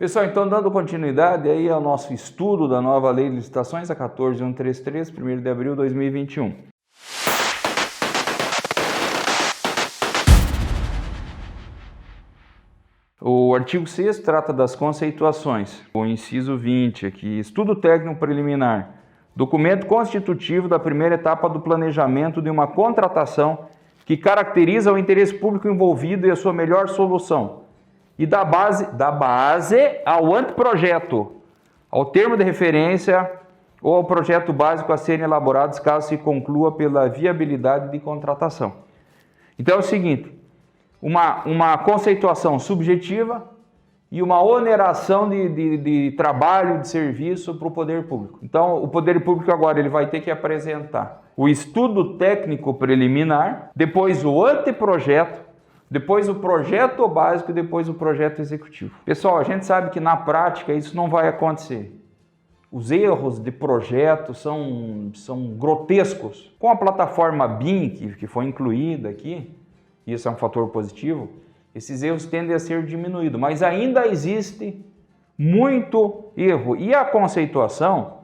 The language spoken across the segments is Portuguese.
Pessoal, então dando continuidade aí ao nosso estudo da nova Lei de Licitações, a 14133, 1º de abril de 2021. O artigo 6º trata das conceituações. O inciso 20 aqui, estudo técnico preliminar, documento constitutivo da primeira etapa do planejamento de uma contratação que caracteriza o interesse público envolvido e a sua melhor solução. E dá base ao anteprojeto, ao termo de referência ou ao projeto básico a serem elaborados caso se conclua pela viabilidade de contratação. Então é o seguinte, uma conceituação subjetiva e uma oneração de trabalho, de serviço para o poder público. Então o poder público agora ele vai ter que apresentar o estudo técnico preliminar, depois o anteprojeto, depois o projeto básico e depois o projeto executivo. Pessoal, a gente sabe que na prática isso não vai acontecer. Os erros de projeto são grotescos. Com a plataforma BIM, que foi incluída aqui, isso é um fator positivo, esses erros tendem a ser diminuídos, mas ainda existe muito erro. E a conceituação,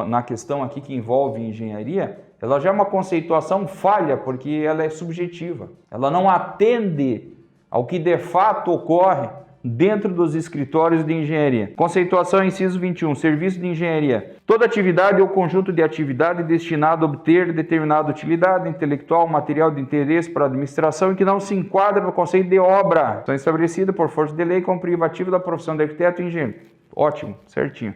na questão aqui que envolve engenharia, ela já é uma conceituação falha, porque ela é subjetiva. Ela não atende ao que de fato ocorre dentro dos escritórios de engenharia. Conceituação, inciso 21, serviço de engenharia. Toda atividade ou conjunto de atividade destinado a obter determinada utilidade intelectual, material de interesse para a administração e que não se enquadra no conceito de obra. São estabelecidas por força de lei como privativo da profissão de arquiteto e engenheiro. Ótimo, certinho.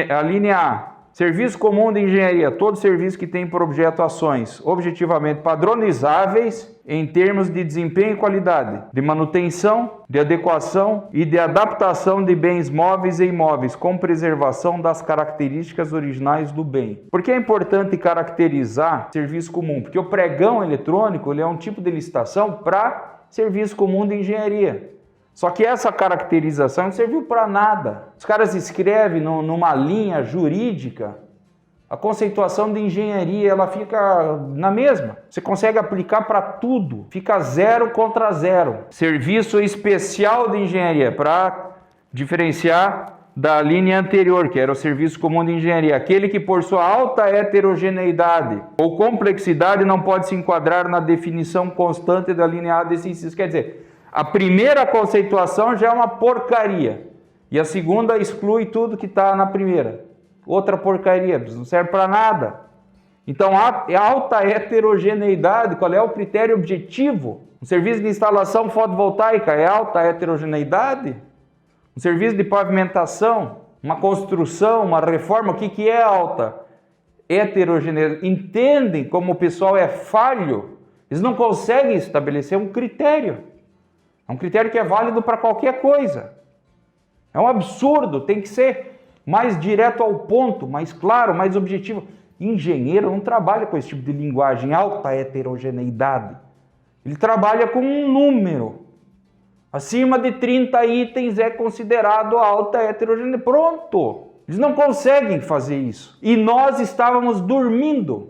A linha A. Serviço comum de engenharia, todo serviço que tem por objeto ações objetivamente padronizáveis em termos de desempenho e qualidade, de manutenção, de adequação e de adaptação de bens móveis e imóveis, com preservação das características originais do bem. Por que é importante caracterizar serviço comum? Porque o pregão eletrônico ele é um tipo de licitação para serviço comum de engenharia. Só que essa caracterização não serviu para nada. Os caras escrevem numa linha jurídica, a conceituação de engenharia ela fica na mesma. Você consegue aplicar para tudo, fica 0 contra 0. Serviço especial de engenharia, para diferenciar da linha anterior, que era o serviço comum de engenharia. Aquele que por sua alta heterogeneidade ou complexidade não pode se enquadrar na definição constante da linha A desse inciso. Quer dizer, a primeira conceituação já é uma porcaria e a segunda exclui tudo que está na primeira. Outra porcaria, não serve para nada. Então, a alta heterogeneidade, qual é o critério objetivo? Um serviço de instalação fotovoltaica é alta heterogeneidade? Um serviço de pavimentação, uma construção, uma reforma, o que é alta heterogeneidade? Entendem como o pessoal é falho? Eles não conseguem estabelecer um critério. É um critério que é válido para qualquer coisa. É um absurdo, tem que ser mais direto ao ponto, mais claro, mais objetivo. Engenheiro não trabalha com esse tipo de linguagem, alta heterogeneidade. Ele trabalha com um número. Acima de 30 itens é considerado alta heterogeneidade. Pronto! Eles não conseguem fazer isso. E nós estávamos dormindo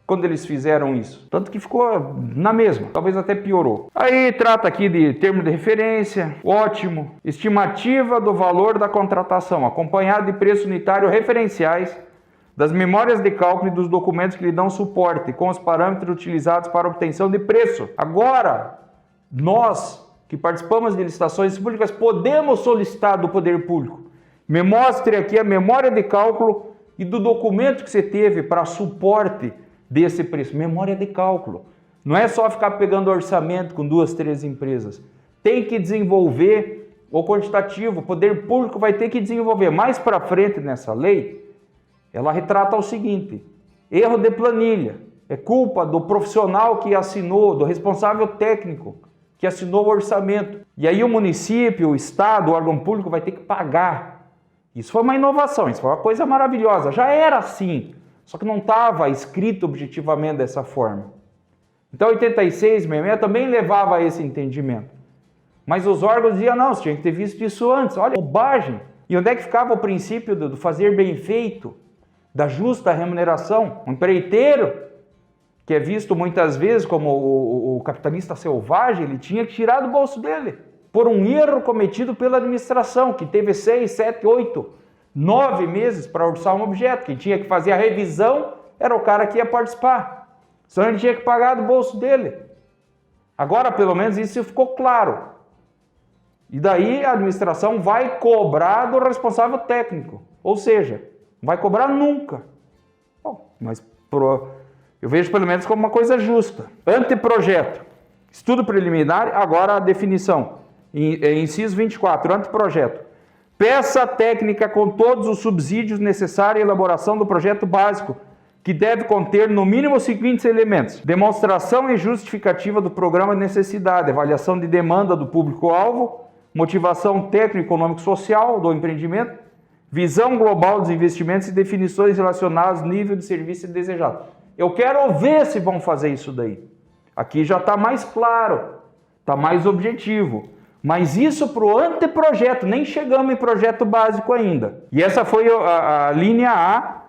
quando eles fizeram isso. Tanto que ficou na mesma, talvez até piorou. Aí trata aqui de termo de referência, ótimo. Estimativa do valor da contratação, acompanhado de preço unitário referenciais, das memórias de cálculo e dos documentos que lhe dão suporte, com os parâmetros utilizados para obtenção de preço. Agora, nós que participamos de licitações públicas, podemos solicitar do poder público. Me mostre aqui a memória de cálculo e do documento que você teve para suporte desse preço, memória de cálculo. Não é só ficar pegando orçamento com 2, 3 empresas. Tem que desenvolver o quantitativo, o poder público vai ter que desenvolver. Mais para frente nessa lei, ela retrata o seguinte, erro de planilha, é culpa do profissional que assinou, do responsável técnico que assinou o orçamento. E aí o município, o estado, o órgão público vai ter que pagar. Isso foi uma inovação, isso foi uma coisa maravilhosa, já era assim. Só que não estava escrito objetivamente dessa forma. Então, 8666 também levava a esse entendimento. Mas os órgãos diziam, não, você tinha que ter visto isso antes. Olha, bobagem. E onde é que ficava o princípio do fazer bem feito, da justa remuneração? Um empreiteiro, que é visto muitas vezes como o capitalista selvagem, ele tinha que tirar do bolso dele. por um erro cometido pela administração, que teve 6, 7, 8, 9 meses para orçar um objeto. Quem tinha que fazer a revisão era o cara que ia participar. Só ele tinha que pagar do bolso dele. Agora, pelo menos, isso ficou claro. E daí a administração vai cobrar do responsável técnico. Ou seja, não vai cobrar nunca. Bom, mas eu vejo pelo menos como uma coisa justa. Anteprojeto. Estudo preliminar, agora a definição. Inciso 24, anteprojeto. Peça técnica com todos os subsídios necessários à elaboração do projeto básico, que deve conter no mínimo os seguintes elementos: demonstração e justificativa do programa de necessidade, avaliação de demanda do público-alvo, motivação técnico-econômico-social do empreendimento, visão global dos investimentos e definições relacionadas ao nível de serviço desejado. Eu quero ver se vão fazer isso daí. Aqui já está mais claro, está mais objetivo. Mas isso para o anteprojeto, nem chegamos em projeto básico ainda. E essa foi a linha A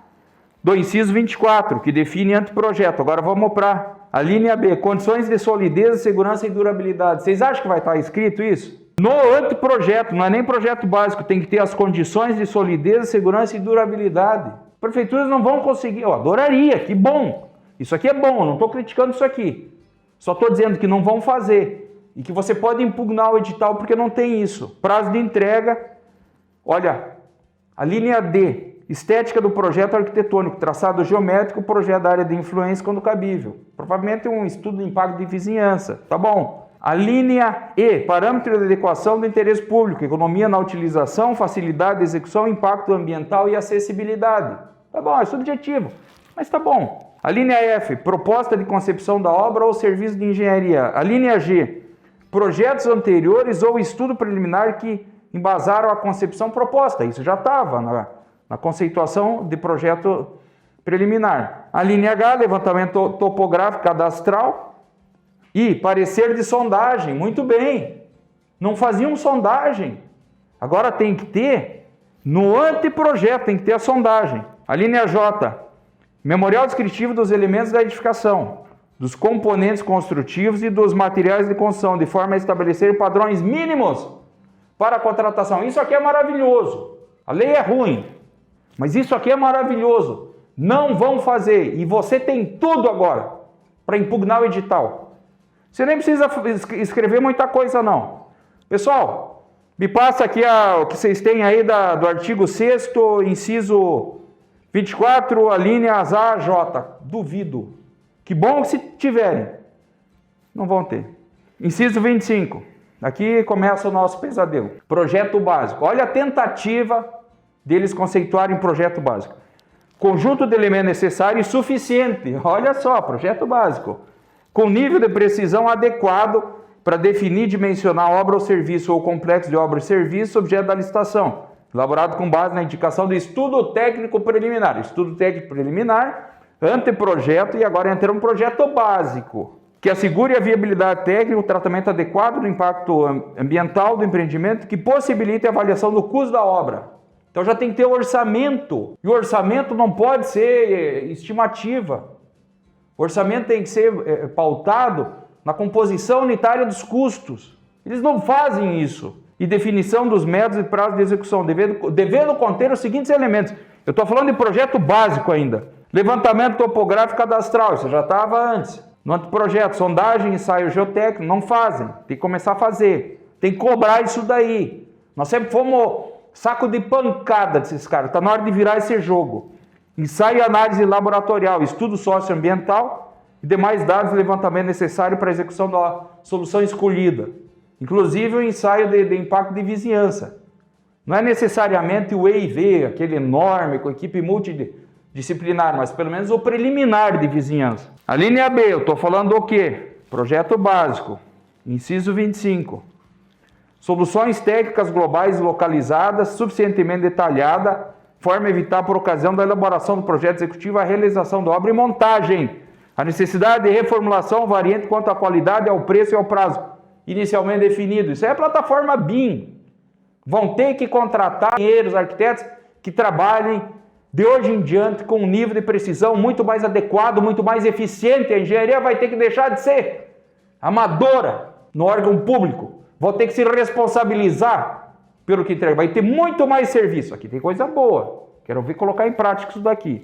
do inciso 24, que define anteprojeto. Agora vamos para a linha B, condições de solidez, segurança e durabilidade. Vocês acham que vai estar escrito isso? No anteprojeto, não é nem projeto básico, tem que ter as condições de solidez, segurança e durabilidade. Prefeituras não vão conseguir, eu adoraria, que bom. Isso aqui é bom, eu não estou criticando isso aqui. Só estou dizendo que não vão fazer. E que você pode impugnar o edital porque não tem isso. Prazo de entrega, olha, a linha D, estética do projeto arquitetônico, traçado geométrico, projeto da área de influência quando cabível. Provavelmente um estudo de impacto de vizinhança, tá bom? A linha E, parâmetro de adequação do interesse público, economia na utilização, facilidade de execução, impacto ambiental e acessibilidade. Tá bom, é subjetivo, mas tá bom. A linha F, proposta de concepção da obra ou serviço de engenharia. A linha G, projetos anteriores ou estudo preliminar que embasaram a concepção proposta. Isso já estava na conceituação de projeto preliminar. A linha H, levantamento topográfico cadastral e parecer de sondagem. Muito bem. Não faziam sondagem. Agora tem que ter, no anteprojeto, tem que ter a sondagem. A linha J, memorial descritivo dos elementos da edificação, dos componentes construtivos e dos materiais de construção, de forma a estabelecer padrões mínimos para a contratação. Isso aqui é maravilhoso. A lei é ruim, mas isso aqui é maravilhoso. Não vão fazer, e você tem tudo agora para impugnar o edital. Você nem precisa escrever muita coisa, não. Pessoal, me passa aqui o que vocês têm aí do artigo 6º, inciso 24, a linha A, J. Duvido. Que bom que se tiverem. Não vão ter. Inciso 25. Aqui começa o nosso pesadelo. Projeto básico. Olha a tentativa deles conceituarem projeto básico. Conjunto de elementos necessário e suficiente. Olha só, projeto básico. Com nível de precisão adequado para definir e dimensionar obra ou serviço ou complexo de obra e serviço, objeto da licitação. Elaborado com base na indicação do estudo técnico preliminar. Estudo técnico preliminar, anteprojeto e agora entra um projeto básico, que assegure a viabilidade técnica, o tratamento adequado do impacto ambiental do empreendimento, que possibilite a avaliação do custo da obra. Então já tem que ter o orçamento, e o orçamento não pode ser estimativa. O orçamento tem que ser pautado na composição unitária dos custos. Eles não fazem isso. E definição dos métodos e prazos de execução, devendo conter os seguintes elementos. Eu estou falando de projeto básico ainda. Levantamento topográfico cadastral, isso já estava antes. No anteprojeto, sondagem, ensaio geotécnico, não fazem. Tem que começar a fazer. Tem que cobrar isso daí. Nós sempre fomos saco de pancada desses caras. Está na hora de virar esse jogo. Ensaio e análise laboratorial, estudo socioambiental e demais dados de levantamento necessário para a execução da solução escolhida. Inclusive o ensaio de impacto de vizinhança. Não é necessariamente o EIV, aquele enorme, com equipe multidisciplinar, mas pelo menos o preliminar de vizinhança. A linha B, eu estou falando do quê? Projeto básico, inciso 25. Soluções técnicas globais localizadas, suficientemente detalhada, forma a evitar por ocasião da elaboração do projeto executivo a realização da obra e montagem. A necessidade de reformulação variante quanto à qualidade, ao preço e ao prazo inicialmente definido. Isso é a plataforma BIM. Vão ter que contratar engenheiros, arquitetos que trabalhem de hoje em diante com um nível de precisão muito mais adequado, muito mais eficiente. A engenharia vai ter que deixar de ser amadora no órgão público. vou ter que se responsabilizar pelo que entrega. Vai ter muito mais serviço. Aqui tem coisa boa. Quero ver colocar em prática isso daqui.